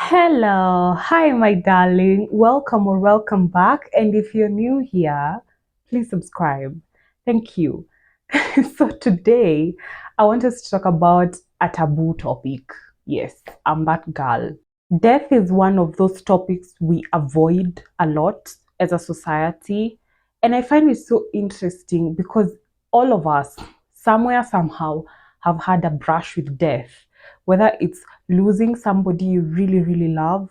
Hello, hi, my darling. Welcome or welcome back. And if you're new here, please subscribe. Thank you. So, today I want us to talk about a taboo topic. Yes, I'm that girl. Death is one of those topics we avoid a lot as a society. And I find it so interesting because all of us, somewhere, somehow, have had a brush with death, whether it's losing somebody you really, really love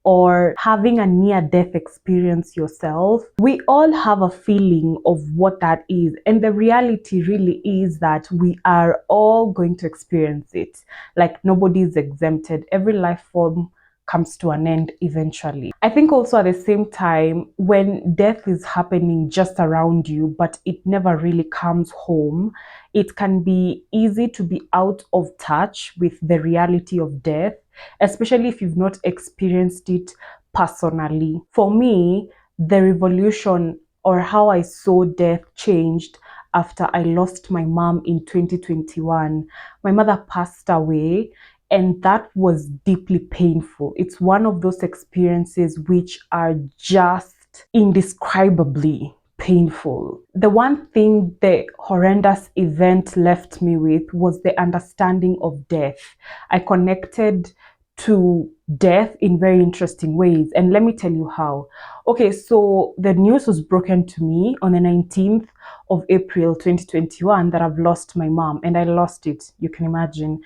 or having a near death experience yourself. We all have a feeling of what that is. And the reality really is that we are all going to experience it. Like nobody is exempted. Every life form comes to an end eventually. I think also at the same time, when death is happening just around you, but it never really comes home, it can be easy to be out of touch with the reality of death, especially if you've not experienced it personally. For me, the revolution or how I saw death changed after I lost my mom in 2021. My mother passed away, and that was deeply painful. It's one of those experiences which are just indescribably painful. The one thing the horrendous event left me with was the understanding of death. I connected to death in very interesting ways, and let me tell you how. Okay, so the news was broken to me on the 19th of April 2021 that I've lost my mom, and I lost it, you can imagine.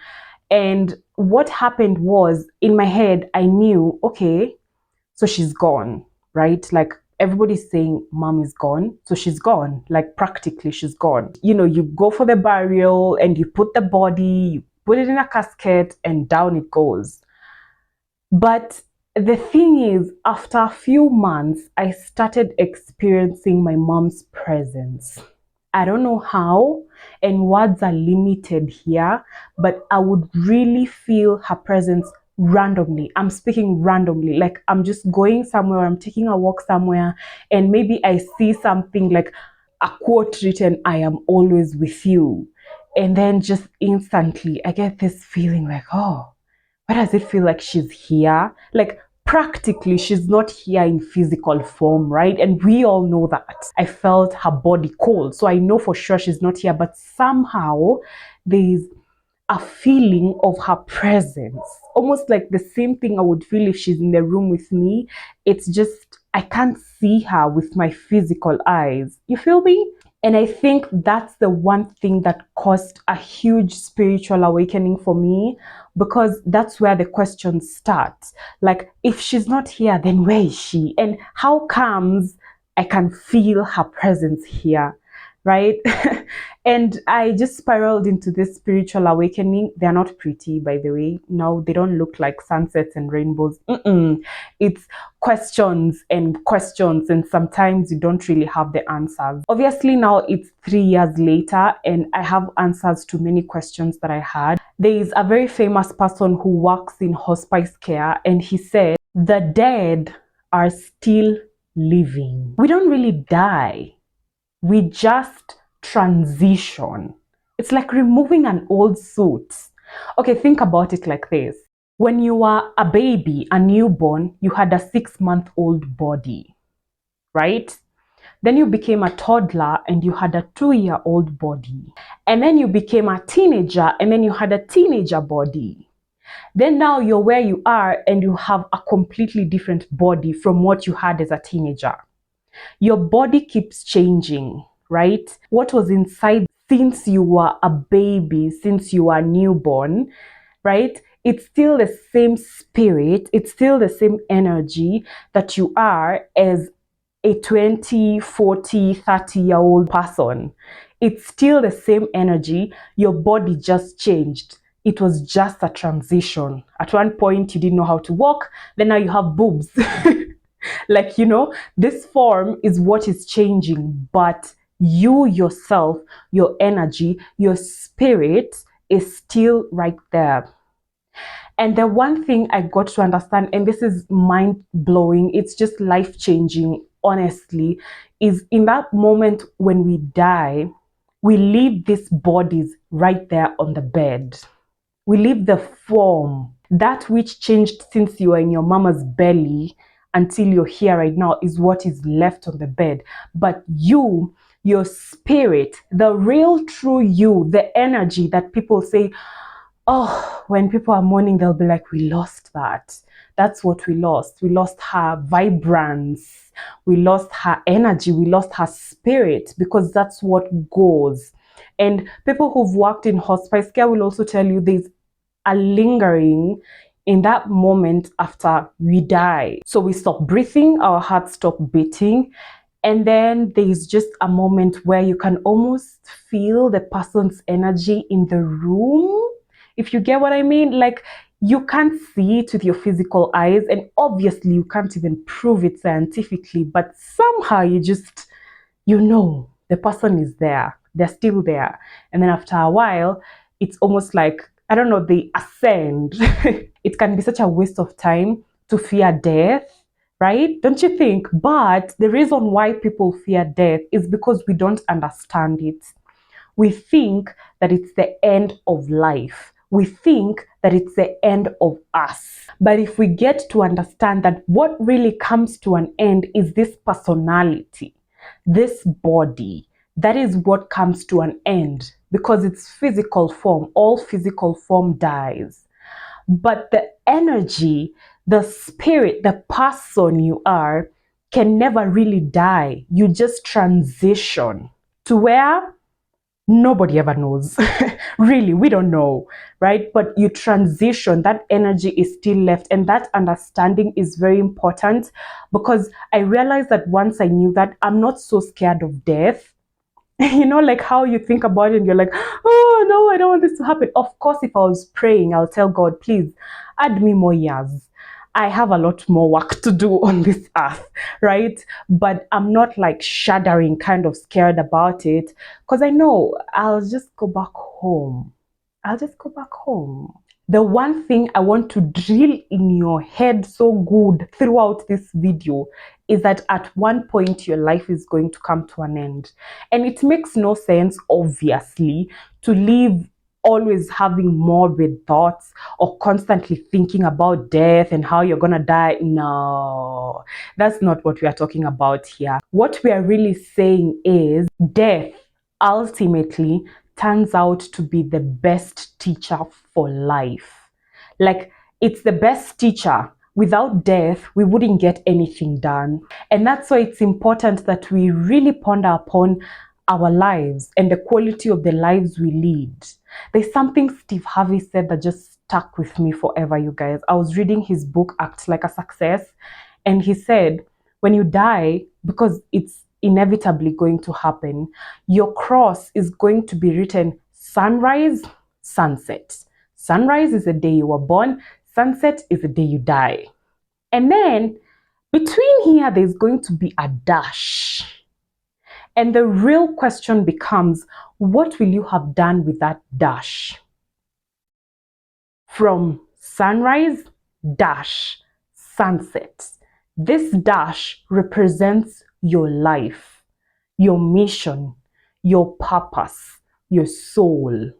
And what happened was, in my head, I knew, okay, so she's gone, right? Like everybody's saying mom is gone, so she's gone. Like practically she's gone. You know, you go for the burial and you put the body, you put it in a casket, and down it goes. But the thing is, after a few months, I started experiencing my mom's presence. I don't know how, and words are limited here, but I would really feel her presence randomly. I'm speaking randomly, like I'm just going somewhere, I'm taking a walk somewhere, and maybe I see something like a quote written, I am always with you. And then just instantly, I get this feeling like, oh, why does it feel like she's here? Like practically she's not here in physical form, right? And we all know that. I felt her body cold, so I know for sure she's not here, but somehow there's a feeling of her presence, almost like the same thing I would feel if she's in the room with me. It's just I can't see her with my physical eyes, you feel me? And I think that's the one thing that caused a huge spiritual awakening for me, because that's where the questions start. Like, if she's not here, then where is she? And how comes I can feel her presence here? Right? And I just spiraled into this spiritual awakening. They're not pretty, by the way. No, they don't look like sunsets and rainbows. It's questions and questions, and sometimes you don't really have the answers. Obviously, now it's 3 years later, and I have answers to many questions that I had. There is a very famous person who works in hospice care, and he said, the dead are still living. We don't really die. We just transition. It's like removing an old suit. Okay, think about it like this. When you were a baby, a newborn, you had a 6-month-old body, right? Then you became a toddler and you had a 2-year-old body. And then you became a teenager and then you had a teenager body. Then now you're where you are and you have a completely different body from what you had as a teenager. Your body keeps changing, right? What was inside since you were a baby, since you were newborn, right? It's still the same spirit, it's still the same energy that you are as a 20, 40, 30-year-old person. It's still the same energy. Your body just changed. It was just a transition. At one point, you didn't know how to walk, then now you have boobs. Like, this form is what is changing, but you yourself, your energy, your spirit is still right there. And the one thing I got to understand, and this is mind blowing, it's just life changing, honestly, is in that moment when we die, we leave these bodies right there on the bed. We leave the form. That which changed since you were in your mama's belly until you're here right now is what is left on the bed. But you, your spirit, the real true you, the energy that people say, oh, when people are mourning, they'll be like, we lost that. That's what we lost. We lost her vibrance. We lost her energy. We lost her spirit, because that's what goes. And people who've worked in hospice care will also tell you there's a lingering in that moment after we die. So we stop breathing, our hearts stop beating, and then there's just a moment where you can almost feel the person's energy in the room, if you get what I mean. Like, you can't see it with your physical eyes, and obviously you can't even prove it scientifically, but somehow you know the person is there, they're still there. And then after a while, it's almost like, I don't know, they ascend. It can be such a waste of time to fear death, right? Don't you think? But the reason why people fear death is because we don't understand it. We think that it's the end of life. We think that it's the end of us. But if we get to understand that what really comes to an end is this personality, this body, that is what comes to an end, because it's physical form. All physical form dies. But the energy, the spirit, the person you are can never really die. You just transition to where? Nobody ever knows. Really, we don't know, right? But you transition, that energy is still left. And that understanding is very important, because I realized that once I knew that, I'm not so scared of death. You know, like how you think about it and you're like, oh no, I don't want this to happen. Of course, if I was praying, I'll tell God, please add me more years. I have a lot more work to do on this earth, right? But I'm not like shuddering, kind of scared about it, because I know I'll just go back home. I'll just go back home. The one thing I want to drill in your head so good throughout this video is that at one point your life is going to come to an end. And it makes no sense, obviously, to live always having morbid thoughts or constantly thinking about death and how you're gonna die. No, that's not what we are talking about here. What we are really saying is death ultimately turns out to be the best teacher for life. Like, it's the best teacher. Without death, we wouldn't get anything done. And that's why it's important that we really ponder upon our lives and the quality of the lives we lead. There's something Steve Harvey said that just stuck with me forever, you guys. I was reading his book, Act Like a Success, and he said, when you die, because it's inevitably going to happen, your cross is going to be written sunrise, sunset. Sunrise is the day you were born, sunset is the day you die. And then between here, there's going to be a dash. And the real question becomes, what will you have done with that dash? From sunrise, dash, sunset. This dash represents your life, your mission, your purpose, your soul.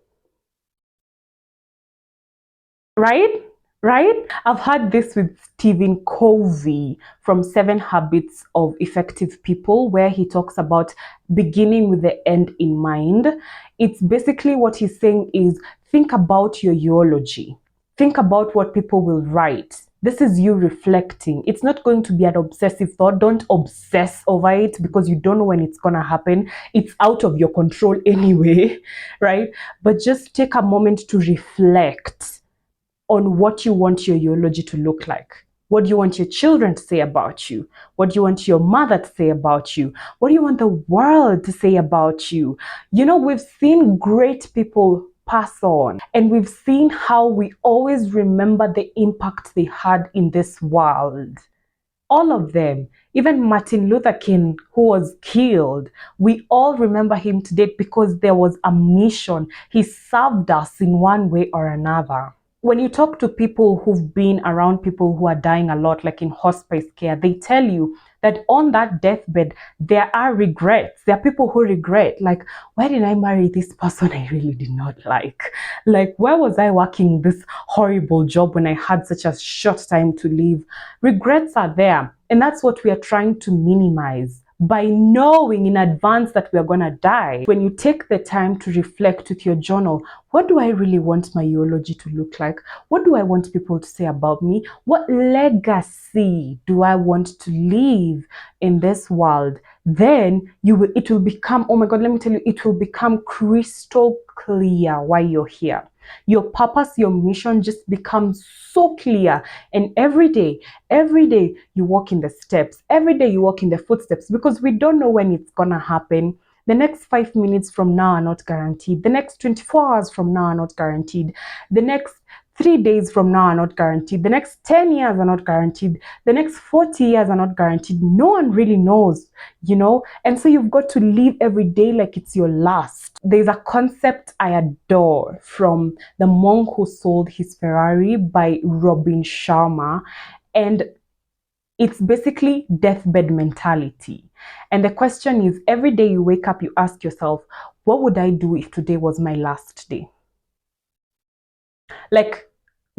Right? Right? I've had this with Stephen Covey from 7 Habits of Effective People, where he talks about beginning with the end in mind. It's basically what he's saying is, think about your eulogy. Think about what people will write. This is you reflecting. It's not going to be an obsessive thought. Don't obsess over it, because you don't know when it's going to happen. It's out of your control anyway, right? But just take a moment to reflect on what you want your eulogy to look like. What do you want your children to say about you? What do you want your mother to say about you? What do you want the world to say about you? You know, we've seen great people pass on, and we've seen how we always remember the impact they had in this world. All of them, even Martin Luther King, who was killed, we all remember him today because there was a mission. He served us in one way or another. When you talk to people who've been around people who are dying a lot, like in hospice care, they tell you that on that deathbed, there are regrets. There are people who regret, like, why did I marry this person I really did not like? Like, why was I working this horrible job when I had such a short time to live? Regrets are there. And that's what we are trying to minimize by knowing in advance that we are going to die. When you take the time to reflect with your journal, what do I really want my eulogy to look like? What do I want people to say about me? What legacy do I want to leave in this world? Then it will become, oh my God, let me tell you, it will become crystal clear why you're here. Your purpose, your mission just becomes so clear. And every day you walk in the steps. Every day you walk in the footsteps, because we don't know when it's gonna happen. The next 5 minutes from now are not guaranteed. The next 24 hours from now are not guaranteed. The next 3 days from now are not guaranteed. The next 10 years are not guaranteed. The next 40 years are not guaranteed. No one really knows, you know? And so you've got to live every day like it's your last. There's a concept I adore from The Monk Who Sold His Ferrari by Robin Sharma. And it's basically deathbed mentality. And the question is, every day you wake up, you ask yourself, what would I do if today was my last day? Like,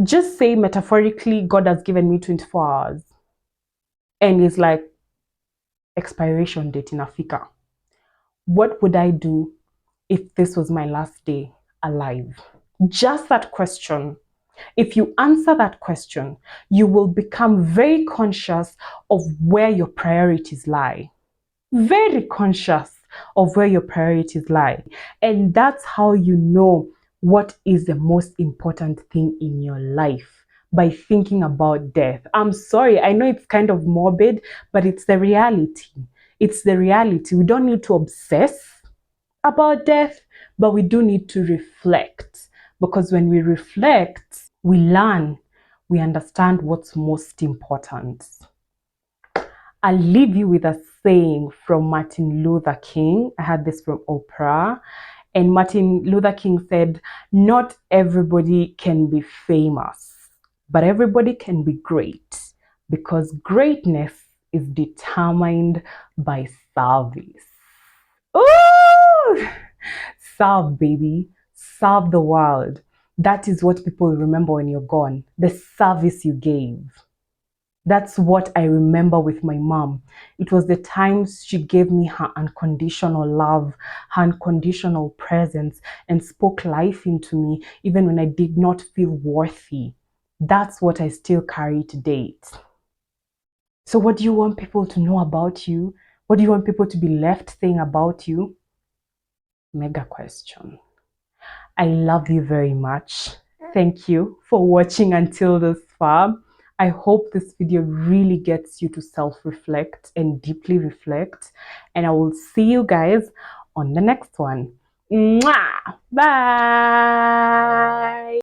just say metaphorically, God has given me 24 hours and it's like expiration date in Africa. What would I do if this was my last day alive? Just that question. If you answer that question, you will become very conscious of where your priorities lie. Very conscious of where your priorities lie. And that's how you know what is the most important thing in your life, by thinking about death. I'm sorry, I know it's kind of morbid, but it's the reality. It's the reality. We don't need to obsess about death, but we do need to reflect. Because when we reflect, we learn, we understand what's most important. I'll leave you with a saying from Martin Luther King. I had this from Oprah. And Martin Luther King said, not everybody can be famous, but everybody can be great, because greatness is determined by service. Ooh! Serve, baby. Serve the world. That is what people remember when you're gone. The service you gave. That's what I remember with my mom. It was the times she gave me her unconditional love, her unconditional presence, and spoke life into me even when I did not feel worthy. That's what I still carry to date. So what do you want people to know about you? What do you want people to be left saying about you? Mega question. I love you very much. Thank you for watching until this far. I hope this video really gets you to self-reflect and deeply reflect. And I will see you guys on the next one. Mwah! Bye!